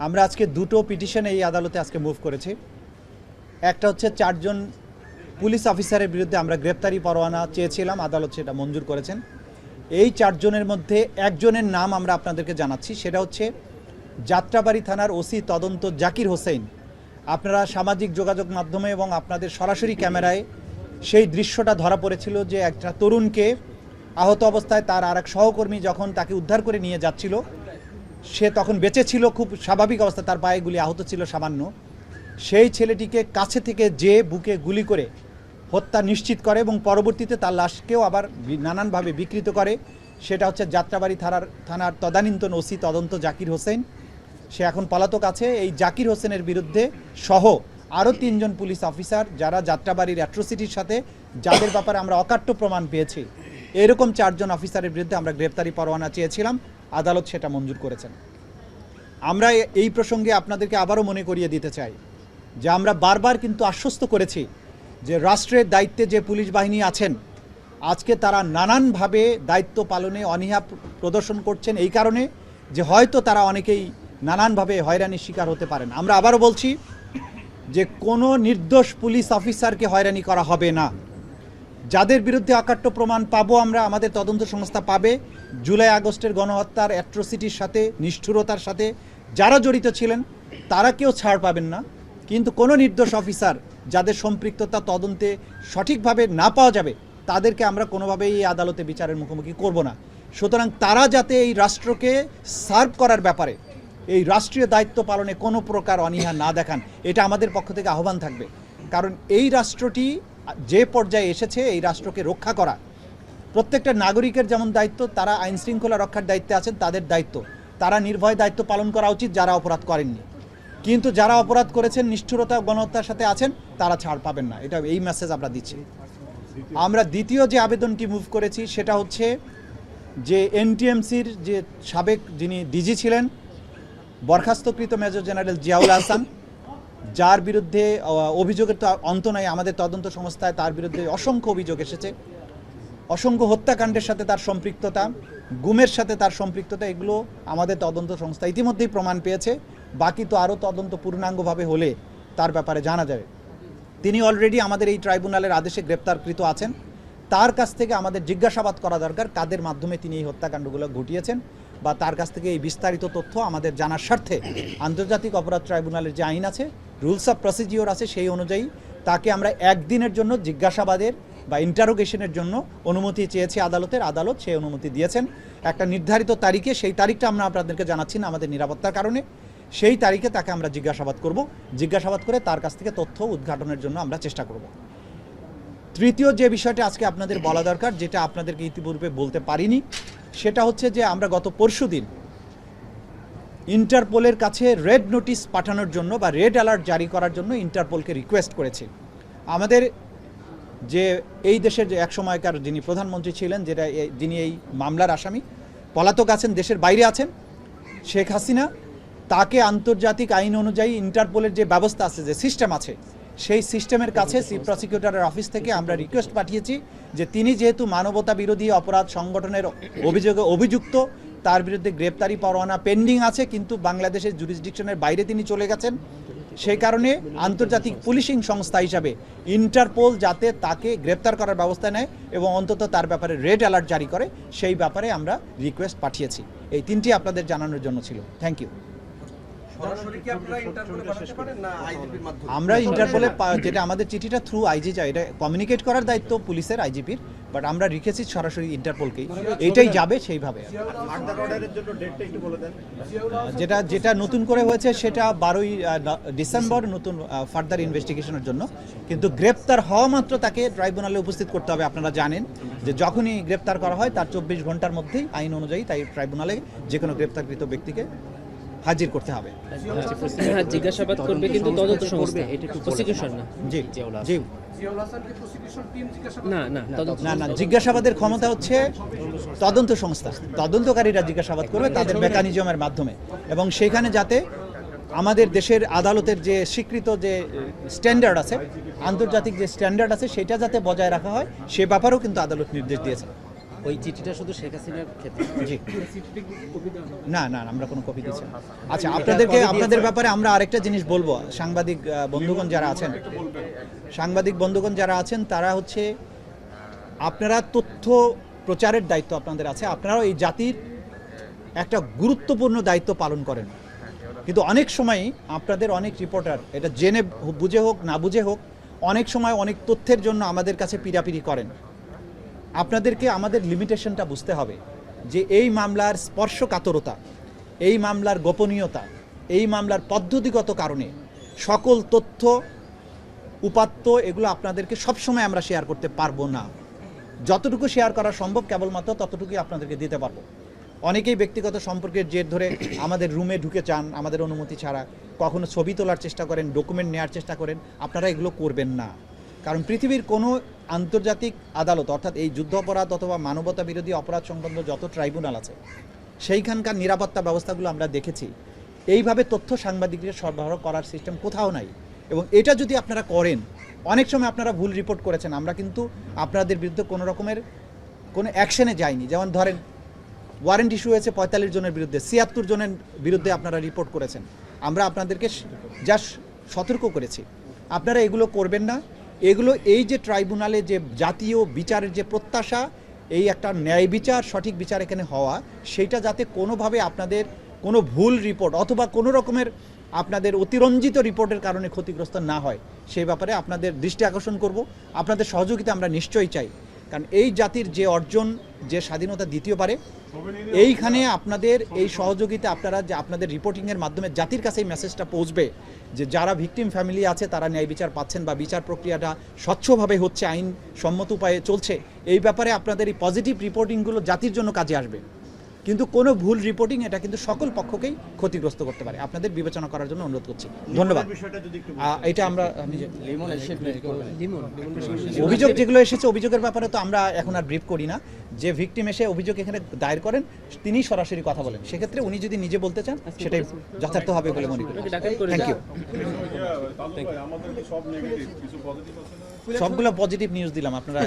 আমরা আজকে দুটো পিটিশন এই আদালতে আজকে মুভ করেছি। একটা হচ্ছে 4 জন পুলিশ অফিসারের বিরুদ্ধে আমরা গ্রেপ্তারি পরোয়ানা চেয়েছিলাম, আদালত সেটা মঞ্জুর করেছেন। এই 4 জনের মধ্যে একজনের নাম আমরা আপনাদেরকে জানাচ্ছি, সেটা হচ্ছে যাত্রাবাড়ি থানার ওসি তদন্ত জাকির হোসেন। আপনারা সামাজিক যোগাযোগ মাধ্যমে এবং আপনাদের সরাসরি ক্যামেরায় সেই দৃশ্যটা ধরা পড়েছিল যে একটা তরুণকে আহত অবস্থায় তার আরেক সহকর্মী যখন তাকে উদ্ধার করে নিয়ে যাচ্ছিল, সে তখন বেঁচে ছিল, খুব স্বাভাবিক অবস্থা, তার পায়ে গুলি আহত ছিল সামান্য। সেই ছেলেটিকে কাছে থেকে যে বুকে গুলি করে হত্যা নিশ্চিত করে এবং পরবর্তীতে তার লাশকেও আবার নানানভাবে বিকৃত করে। সেটা হচ্ছে যাত্রাবাড়ি থানার তদানীন্তন ওসি তদন্ত জাকির হোসেন। সে এখন পলাতক আছে। এই জাকির হোসেনের বিরুদ্ধে সহ আরও 3 জন পুলিশ অফিসার যারা যাত্রাবাড়ির অ্যাট্রোসিটির সাথে, যাদের ব্যাপারে আমরা অকাট্য প্রমাণ পেয়েছি, এরকম 4 জন অফিসারের বিরুদ্ধে আমরা গ্রেপ্তারি পরোয়ানা চেয়েছিলাম, আদালত সেটা মঞ্জুর করেছেন। আমরা এই প্রসঙ্গে আপনাদেরকে আবারও মনে করিয়ে দিতে চাই যে আমরা বারবার কিন্তু আশ্বস্ত করেছি যে রাষ্ট্রের দায়িত্বে যে পুলিশ বাহিনী আছেন, আজকে তারা নানানভাবে দায়িত্ব পালনে অনীহা প্রদর্শন করছেন, এই কারণে যে হয়তো তারা অনেকেই নানানভাবে হয়রানির শিকার হতে পারেন। আমরা আবারও বলছি যে কোনো নির্দোষ পুলিশ অফিসারকে হয়রানি করা হবে না। যাদের বিরুদ্ধে অকাট্য প্রমাণ পাবো আমরা, আমাদের তদন্ত সংস্থা পাবে, জুলাই আগস্টের গণহত্যার অ্যাট্রোসিটির সাথে, নিষ্ঠুরতার সাথে যারা জড়িত ছিলেন তারা কেউ ছাড় পাবেন না। কিন্তু কোনো নির্দোষ অফিসার যাদের সম্পৃক্ততা তদন্তে সঠিকভাবে না পাওয়া যাবে, তাদেরকে আমরা কোনোভাবেই এই আদালতে বিচারের মুখোমুখি করব না। সুতরাং তারা যাতে এই রাষ্ট্রকে সার্ভ করার ব্যাপারে, এই রাষ্ট্রীয় দায়িত্ব পালনে কোনো প্রকার অনীহা না দেখান, এটা আমাদের পক্ষ থেকে আহ্বান থাকবে। কারণ এই রাষ্ট্রটি যে পর্যায়ে এসেছে, এই রাষ্ট্রকে রক্ষা করা প্রত্যেকটা নাগরিকের যেমন দায়িত্ব, তারা আইন শৃঙ্খলা রক্ষার দায়িত্বে আছেন, তাদের দায়িত্ব, তারা নির্ভয় দায়িত্ব পালন করা উচিত যারা অপরাধ করেননি। কিন্তু যারা অপরাধ করেছেন, নিষ্ঠুরতা গণহত্যার সাথে আছেন, তারা ছাড় পাবেন না। এটা এই মেসেজ আমরা দিচ্ছি। আমরা দ্বিতীয় যে আবেদনটি মুভ করেছি সেটা হচ্ছে যে এনটিএমসির যে সাবেক যিনি ডিজি ছিলেন, বরখাস্তকৃত মেজর জেনারেল জিয়াউল হাসান, যার বিরুদ্ধে অভিযোগের তো অন্ত নাই, আমাদের তদন্ত সংস্থায় তার বিরুদ্ধে অসংখ্য অভিযোগ এসেছে, অসংখ্য হত্যাকাণ্ডের সাথে তার সম্পৃক্ততা, গুমের সাথে তার সম্পৃক্ততা, এগুলো আমাদের তদন্ত সংস্থা ইতিমধ্যেই প্রমাণ পেয়েছে। বাকি তো আরও তদন্ত পূর্ণাঙ্গভাবে হলে তার ব্যাপারে জানা যাবে। তিনি অলরেডি আমাদের এই ট্রাইব্যুনালের আদেশে গ্রেপ্তারকৃত আছেন। তার কাছ থেকে আমাদের জিজ্ঞাসাবাদ করা দরকার কাদের মাধ্যমে তিনি এই হত্যাকাণ্ডগুলো ঘটিয়েছেন, বা তার কাছ থেকে এই বিস্তারিত তথ্য আমাদের জানার স্বার্থে আন্তর্জাতিক অপরাধ ট্রাইব্যুনালের যে আইন আছে, রুলস অফ প্রসিডিওর আছে, সেই অনুযায়ী তাকে আমরা 1 দিনের জন্য জিজ্ঞাসাবাদের বা ইন্টারোগেশনের জন্য অনুমতি চেয়েছি আদালতের। আদালত সেই অনুমতি দিয়েছেন একটা নির্ধারিত তারিখে। সেই তারিখটা আমরা আপনাদেরকে জানাচ্ছি না আমাদের নিরাপত্তার কারণে। সেই তারিখে তাকে আমরা জিজ্ঞাসাবাদ করব, জিজ্ঞাসাবাদ করে তার কাছ থেকে তথ্য উদ্ঘাটনের জন্য আমরা চেষ্টা করব। তৃতীয় যে বিষয়টা আজকে আপনাদের বলা দরকার, যেটা আপনাদেরকে ইতিপূর্বে বলতে পারিনি, সেটা হচ্ছে যে আমরা গত পরশুদিন ইন্টারপোলের কাছে রেড নোটিশ পাঠানোর জন্য বা রেড অ্যালার্ট জারি করার জন্য ইন্টারপোলকে রিকোয়েস্ট করেছি। আমাদের যে এই দেশের যে একসময়কার যিনি প্রধানমন্ত্রী ছিলেন, যিনি এই মামলার আসামি, পলাতক আছেন, দেশের বাইরে আছেন, শেখ হাসিনা, তাকে আন্তর্জাতিক আইন অনুযায়ী ইন্টারপোলের যে ব্যবস্থা আছে, যে সিস্টেম আছে, সেই সিস্টেমের কাছে চিফ প্রসিকিউটরের অফিস থেকে আমরা রিকোয়েস্ট পাঠিয়েছি যে তিনি যেহেতু মানবতা বিরোধী অপরাধ সংগঠনের অভিযোগে অভিযুক্ত, তার বিরুদ্ধে গ্রেপ্তারি পরোয়ানা পেন্ডিং আছে, কিন্তু বাংলাদেশের জুরিসডিকশনের বাইরে তিনি চলে গেছেন, সেই কারণে আন্তর্জাতিক পুলিশিং সংস্থা হিসাবে ইন্টারপোল যাতে তাকে গ্রেপ্তার করার ব্যবস্থা নেয় এবং অন্তত তার ব্যাপারে রেড অ্যালার্ট জারি করে, সেই ব্যাপারে আমরা রিকোয়েস্ট পাঠিয়েছি। এই 3টি আপনাদের জানানোর জন্য ছিল। Thank you. আমরা ইন্টারপোলে যেটা আমাদের চিঠিটা থ্রু আইজি যায়, এটা কমিউনিকেট করার দায়িত্ব পুলিশের, আইজিপির, বাট আমরা রেখেছি সরাসরি ইন্টারপোলকেই, এইটাই যাবে সেইভাবে। যেটা নতুন করে হয়েছে সেটা 12ই ডিসেম্বর, নতুন ফার্দার ইনভেস্টিগেশনের জন্য। কিন্তু গ্রেপ্তার হওয়া মাত্র তাকে ট্রাইব্যুনালে উপস্থিত করতে হবে। আপনারা জানেন যে যখনই গ্রেপ্তার করা হয় তার 24 ঘন্টার মধ্যেই আইন অনুযায়ী তাই ট্রাইব্যুনালে যে কোনো গ্রেপ্তারকৃত ব্যক্তিকে হাজির করতে হবে। জিজ্ঞাসাবাদ করবে কিন্তু তদন্ত সংস্থা, এটা প্রসিকিউশন না। জি জি, না না না, জিজ্ঞাসাবাদের ক্ষমতা হচ্ছে তদন্ত সংস্থা, তদন্তকারীরা জিজ্ঞাসাবাদ করবে তাদের মেকানিজমের মাধ্যমে, এবং সেখানে যাতে আমাদের দেশের আদালতের যে স্বীকৃত যে স্ট্যান্ডার্ড আছে, আন্তর্জাতিক যে স্ট্যান্ডার্ড আছে, সেটা যাতে বজায় রাখা হয়, সে ব্যাপারেও কিন্তু আদালত নির্দেশ দিয়েছে। ওই চিঠিটা শুধু শেখ হাসিনার ক্ষেত্রে? জি, না না আমরা কোনো কপি দিচ্ছি না। আচ্ছা, আপনাদের ব্যাপারে আমরা আরেকটা জিনিস বলবো। সাংবাদিক বন্ধুগণ যারা আছেন তারা হচ্ছে, আপনারা তথ্য প্রচারের দায়িত্ব আপনাদের আছে, আপনারাও এই জাতির একটা গুরুত্বপূর্ণ দায়িত্ব পালন করেন। কিন্তু অনেক সময় আপনাদের অনেক রিপোর্টার এটা জেনে বুঝে হোক না বুঝে হোক অনেক সময় অনেক তথ্যের জন্য আমাদের কাছে পিড়াপিড়ি করেন। আপনাদেরকে আমাদের লিমিটেশনটা বুঝতে হবে যে এই মামলার স্পর্শকাতরতা, এই মামলার গোপনীয়তা, এই মামলার পদ্ধতিগত কারণে সকল তথ্য উপাত্ত এগুলো আপনাদেরকে সবসময় আমরা শেয়ার করতে পারবো না। যতটুকু শেয়ার করা সম্ভব কেবলমাত্র ততটুকুই আপনাদেরকে দিতে পারবো। অনেকেই ব্যক্তিগত সম্পর্কের জের ধরে আমাদের রুমে ঢুকে চান আমাদের অনুমতি ছাড়া, কখনো ছবি তোলার চেষ্টা করেন, ডকুমেন্ট নেওয়ার চেষ্টা করেন। আপনারা এগুলো করবেন না, কারণ পৃথিবীর কোনো আন্তর্জাতিক আদালত অর্থাৎ এই যুদ্ধ অপরাধ অথবা মানবতা বিরোধী অপরাধ সংক্রান্ত যত ট্রাইব্যুনাল আছে সেইখানকার নিরাপত্তা ব্যবস্থাগুলো আমরা দেখেছি। এইভাবে তথ্য সাংবাদিকদের সরবরাহ করার সিস্টেম কোথাও নাই। এবং এটা যদি আপনারা করেন, অনেক সময় আপনারা ভুল রিপোর্ট করেছেন, আমরা কিন্তু আপনাদের বিরুদ্ধে কোনো রকমের কোনো অ্যাকশনে যাইনি। যেমন ধরেন ওয়ারেন্ট ইস্যু হয়েছে ৪৫ জনের বিরুদ্ধে, ৭৬ জনের বিরুদ্ধে আপনারা রিপোর্ট করেছেন। আমরা আপনাদেরকে যা সতর্ক করেছি, আপনারা এগুলো করবেন না। এগুলো এই যে ট্রাইব্যুনালে যে জাতীয় বিচারের যে প্রত্যাশা, এই একটা ন্যায় বিচার, সঠিক বিচার এখানে হওয়া, সেইটা যাতে কোনোভাবে আপনাদের কোনো ভুল রিপোর্ট অথবা কোনো রকমের আপনাদের অতিরঞ্জিত রিপোর্টের কারণে ক্ষতিগ্রস্ত না হয়, সেই ব্যাপারে আপনাদের দৃষ্টি আকর্ষণ করব। আপনাদের সহযোগিতা আমরা নিশ্চয়ই চাই, কারণ এই জাতির যে অর্জন, যে স্বাধীনতা দ্বিতীয়বারে, এইখানে আপনাদের এই সহযোগিতা, আপনারা যে আপনাদের রিপোর্টিংয়ের মাধ্যমে জাতির কাছে এই মেসেজটা পৌঁছবে যে যারা ভিকটিম ফ্যামিলি আছে তারা ন্যায় বিচার পাচ্ছেন বা বিচার প্রক্রিয়াটা স্বচ্ছভাবে হচ্ছে, আইন সম্মত উপায়ে চলছে। এই ব্যাপারে আপনাদের এই পজিটিভ রিপোর্টিংগুলো জাতির জন্য কাজে আসবে। কিন্তু কোনো ভুল রিপোর্টিং এটা কিন্তু সকল পক্ষকেই ক্ষতিগ্রস্ত করতে পারে। আপনাদের বিবেচনা করার জন্য অনুরোধ করছি। ধন্যবাদ। এটা আমরা অভিযোগ যেগুলো এসেছে, অভিযোগের ব্যাপারে তো আমরা এখন আর ব্রিফ করি না। যে ভিকটিম এসে অভিযোগ এখানে দায়ের করেন তিনি সরাসরি কথা বলেন, সেক্ষেত্রে উনি যদি নিজে বলতে চান সেটাই যথার্থ হবে বলে মনে করি। Thank you. সবগুলো পজিটিভ নিউজ দিলাম। আপনারা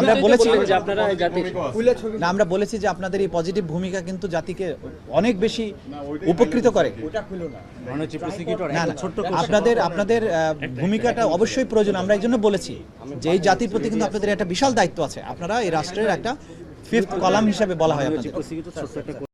আমরা বলেছি যে আপনারা জাতির না, আমরা বলেছি যে আপনাদের এই পজিটিভ ভূমিকা কিন্তু জাতিকে অনেক বেশি উপকৃত করে। না না, আপনাদের ভূমিকাটা অবশ্যই প্রয়োজন। আমরা এই জন্য বলেছি যে এই জাতির প্রতি কিন্তু আপনাদের একটা বিশাল দায়িত্ব আছে। আপনারা এই রাষ্ট্রের একটা ফিফথ কলাম হিসেবে বলা হয় আপনাদের।